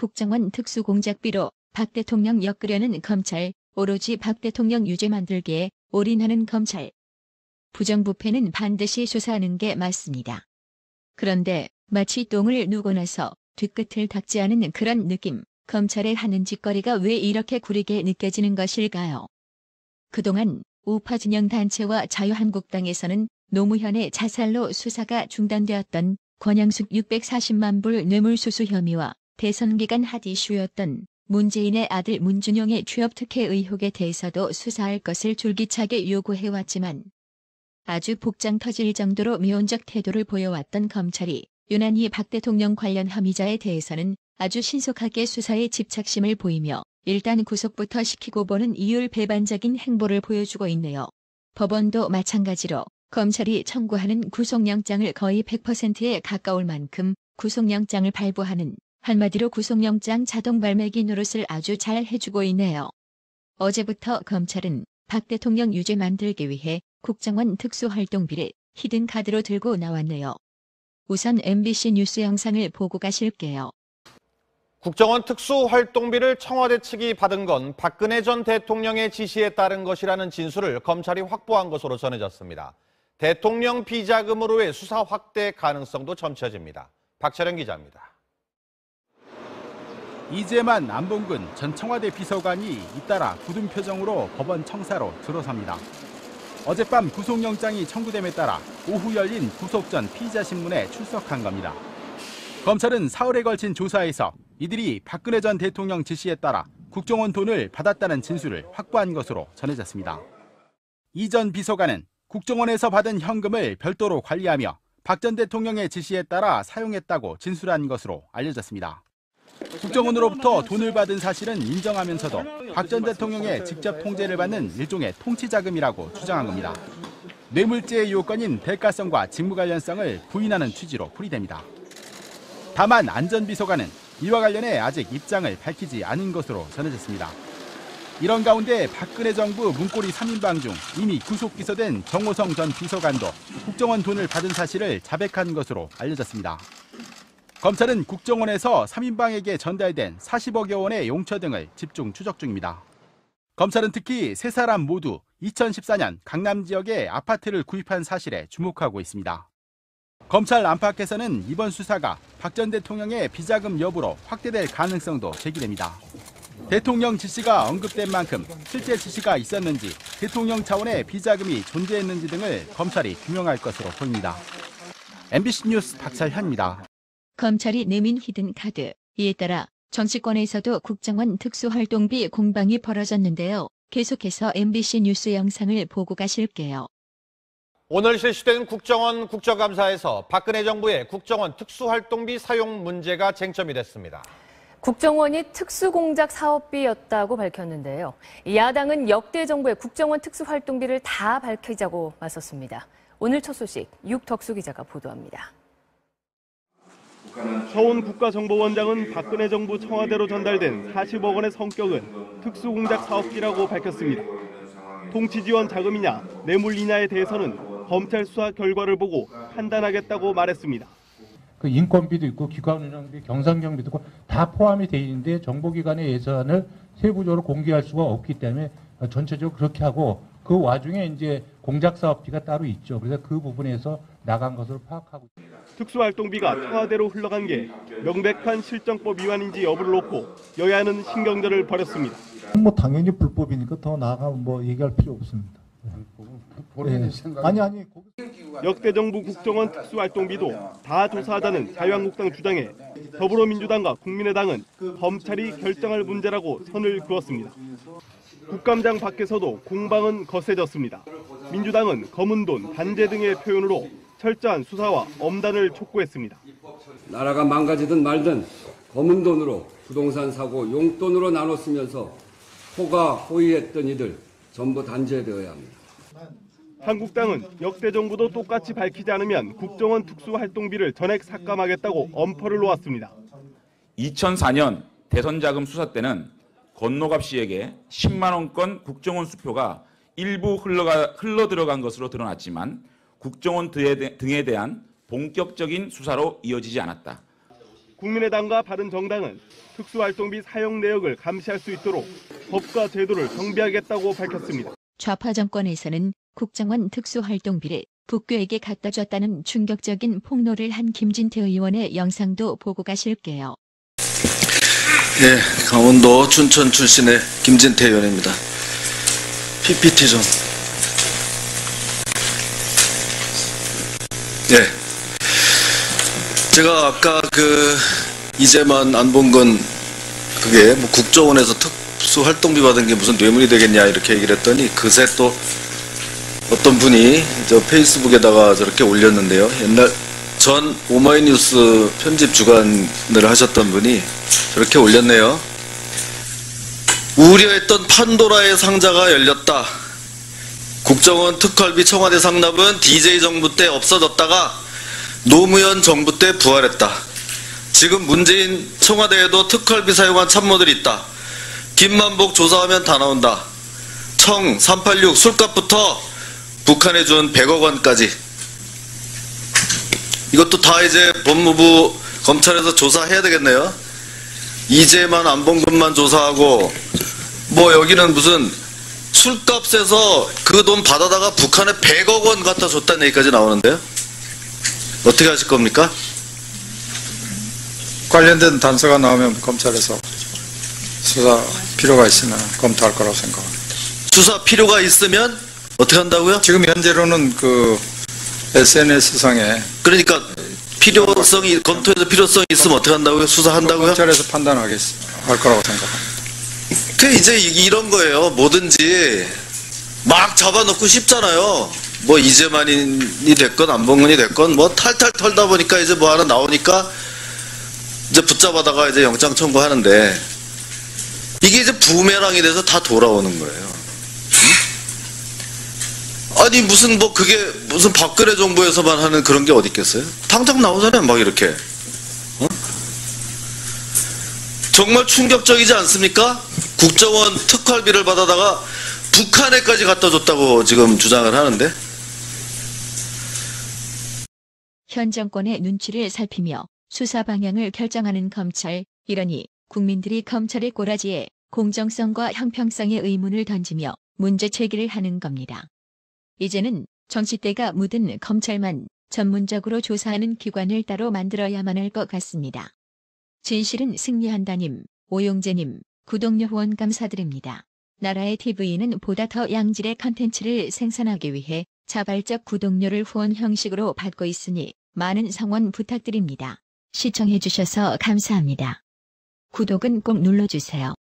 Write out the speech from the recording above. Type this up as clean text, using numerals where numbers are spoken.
국정원 특수공작비로 박 대통령 엮으려는 검찰, 오로지 박 대통령 유죄 만들기에 올인하는 검찰. 부정부패는 반드시 수사하는 게 맞습니다. 그런데 마치 똥을 누고 나서 뒤끝을 닦지 않은 그런 느낌, 검찰의 하는 짓거리가 왜 이렇게 구리게 느껴지는 것일까요? 그동안 우파 진영 단체와 자유한국당에서는 노무현의 자살로 수사가 중단되었던 권양숙 640만 불 뇌물수수 혐의와 대선 기간 핫 이슈였던 문재인의 아들 문준용의 취업특혜 의혹에 대해서도 수사할 것을 줄기차게 요구해왔지만 아주 복장 터질 정도로 미온적 태도를 보여왔던 검찰이 유난히 박 대통령 관련 혐의자에 대해서는 아주 신속하게 수사에 집착심을 보이며 일단 구속부터 시키고 보는 이율배반적인 행보를 보여주고 있네요. 법원도 마찬가지로 검찰이 청구하는 구속영장을 거의 100%에 가까울 만큼 구속영장을 발부하는 한마디로 구속영장 자동 발매기 노릇을 아주 잘 해주고 있네요. 어제부터 검찰은 박 대통령 유죄 만들기 위해 국정원 특수활동비를 히든카드로 들고 나왔네요. 우선 MBC 뉴스 영상을 보고 가실게요. 국정원 특수활동비를 청와대 측이 받은 건 박근혜 전 대통령의 지시에 따른 것이라는 진술을 검찰이 확보한 것으로 전해졌습니다. 대통령 비자금으로의 수사 확대 가능성도 점쳐집니다. 박철영 기자입니다. 이재만 안봉근 전 청와대 비서관이 잇따라 굳은 표정으로 법원 청사로 들어섭니다. 어젯밤 구속영장이 청구됨에 따라 오후 열린 구속 전 피의자 신문에 출석한 겁니다. 검찰은 사흘에 걸친 조사에서 이들이 박근혜 전 대통령 지시에 따라 국정원 돈을 받았다는 진술을 확보한 것으로 전해졌습니다. 이 전 비서관은 국정원에서 받은 현금을 별도로 관리하며 박 전 대통령의 지시에 따라 사용했다고 진술한 것으로 알려졌습니다. 국정원으로부터 돈을 받은 사실은 인정하면서도 박 전 대통령의 직접 통제를 받는 일종의 통치자금이라고 주장한 겁니다. 뇌물죄의 요건인 대가성과 직무 관련성을 부인하는 취지로 풀이됩니다. 다만 안 전 비서관은 이와 관련해 아직 입장을 밝히지 않은 것으로 전해졌습니다. 이런 가운데 박근혜 정부 문고리 3인방 중 이미 구속 기소된 정호성 전 비서관도 국정원 돈을 받은 사실을 자백한 것으로 알려졌습니다. 검찰은 국정원에서 3인방에게 전달된 40억여 원의 용처 등을 집중 추적 중입니다. 검찰은 특히 세 사람 모두 2014년 강남 지역에 아파트를 구입한 사실에 주목하고 있습니다. 검찰 안팎에서는 이번 수사가 박 전 대통령의 비자금 여부로 확대될 가능성도 제기됩니다. 대통령 지시가 언급된 만큼 실제 지시가 있었는지, 대통령 차원의 비자금이 존재했는지 등을 검찰이 규명할 것으로 보입니다. MBC 뉴스 박철현입니다. 검찰이 내민 히든카드, 이에 따라 정치권에서도 국정원 특수활동비 공방이 벌어졌는데요. 계속해서 MBC 뉴스 영상을 보고 가실게요. 오늘 실시된 국정원 국정감사에서 박근혜 정부의 국정원 특수활동비 사용 문제가 쟁점이 됐습니다. 국정원이 특수공작 사업비였다고 밝혔는데요. 야당은 역대 정부의 국정원 특수활동비를 다 밝히자고 맞섰습니다. 오늘 첫 소식 육덕수 기자가 보도합니다. 서훈 국가정보원장은 박근혜 정부 청와대로 전달된 40억 원의 성격은 특수공작 사업비라고 밝혔습니다. 통치지원 자금이냐 뇌물이냐에 대해서는 검찰 수사 결과를 보고 판단하겠다고 말했습니다. 그 인건비도 있고 기관 운영비, 경상경비도 있고 다 포함이 돼 있는데 정보기관의 예산을 세부적으로 공개할 수가 없기 때문에 전체적으로 그렇게 하고 그 와중에 이제 공작사업비가 따로 있죠. 그래서 그 부분에서 나간 것으로 파악하고 있습니다. 특수활동비가 청와대로 흘러간 게 명백한 실정법 위반인지 여부를 놓고 여야는 신경전을 벌였습니다. 뭐 당연히 불법이니까 더 나아가 뭐 얘기할 필요 없습니다. 네. 아니. 역대 정부 국정원 특수활동비도 다 조사하자는 자유한국당 주장에 더불어민주당과 국민의당은 검찰이 결정할 문제라고 선을 그었습니다. 국감장 밖에서도 공방은 거세졌습니다. 민주당은 검은 돈, 단죄 등의 표현으로 철저한 수사와 엄단을 촉구했습니다. 나라가 망가지든 말든 검은 돈으로 부동산 사고 용돈으로 나눠 쓰면서 호가 호의했던 이들 전부 단죄되어야 합니다. 한국당은 역대 정부도 똑같이 밝히지 않으면 국정원 특수활동비를 전액 삭감하겠다고 엄포를 놓았습니다. 2004년 대선자금 수사 때는 권노갑 씨에게 10만 원권 국정원 수표가 일부 흘러 들어간 것으로 드러났지만 국정원 등에 대한 본격적인 수사로 이어지지 않았다. 국민의당과 바른정당은 특수활동비 사용 내역을 감시할 수 있도록 법과 제도를 정비하겠다고 밝혔습니다. 좌파 정권에서는 국정원 특수활동비를 북교에게 갖다 줬다는 충격적인 폭로를 한 김진태 의원의 영상도 보고 가실게요. 네, 강원도 춘천 출신의 김진태 의원입니다. PPT 좀. 네. 제가 아까 이재만 안봉근 그게 뭐 국정원에서 특수활동비 받은 게 무슨 뇌물이 되겠냐 이렇게 얘기를 했더니 그새 또 어떤 분이 저 페이스북에다가 저렇게 올렸는데요. 옛날 전 오마이뉴스 편집 주간을 하셨던 분이 저렇게 올렸네요. 우려했던 판도라의 상자가 열렸다. 국정원 특활비 청와대 상납은 DJ 정부 때 없어졌다가 노무현 정부 때 부활했다. 지금 문재인 청와대에도 특활비 사용한 참모들이 있다. 김만복 조사하면 다 나온다. 청 386 술값부터 북한에 준 100억 원까지. 이것도 다 이제 법무부 검찰에서 조사해야 되겠네요. 이재만 안봉근만 조사하고 뭐 여기는 무슨 술값에서 그 돈 받아다가 북한에 100억 원 갖다 줬다는 얘기까지 나오는데요. 어떻게 하실 겁니까? 관련된 단서가 나오면 검찰에서 수사 필요가 있으면 검토할 거라고 생각합니다. 수사 필요가 있으면 어떻게 한다고요? 지금 현재로는 SNS상에 그러니까 필요성이 검토해서 필요성이 있으면 어떻게 한다고요? 수사한다고요? 검찰에서 판단할 거라고 생각합니다. 그 이제 이런 거예요. 뭐든지 막 잡아놓고 싶잖아요. 뭐 이재만이 됐건 안봉근이 됐건 뭐 탈탈 털다 보니까 이제 뭐 하나 나오니까 이제 붙잡아다가 이제 영장 청구하는데 이게 이제 부메랑이 돼서 다 돌아오는 거예요. 아니 무슨 뭐 그게 무슨 박근혜 정부에서만 하는 그런 게 어디 있겠어요? 당장 나오잖아요. 막 이렇게. 정말 충격적이지 않습니까? 국정원 특활비를 받아다가 북한에까지 갖다 줬다고 지금 주장을 하는데. 현 정권의 눈치를 살피며 수사 방향을 결정하는 검찰. 이러니 국민들이 검찰의 꼬라지에 공정성과 형평성의 의문을 던지며 문제 제기를 하는 겁니다. 이제는 정치때가 묻은 검찰만 전문적으로 조사하는 기관을 따로 만들어야만 할 것 같습니다. 진실은 승리한다님, 오용재님, 구독료 후원 감사드립니다. 나라의 TV는 보다 더 양질의 컨텐츠를 생산하기 위해 자발적 구독료를 후원 형식으로 받고 있으니 많은 성원 부탁드립니다. 시청해주셔서 감사합니다. 구독은 꼭 눌러주세요.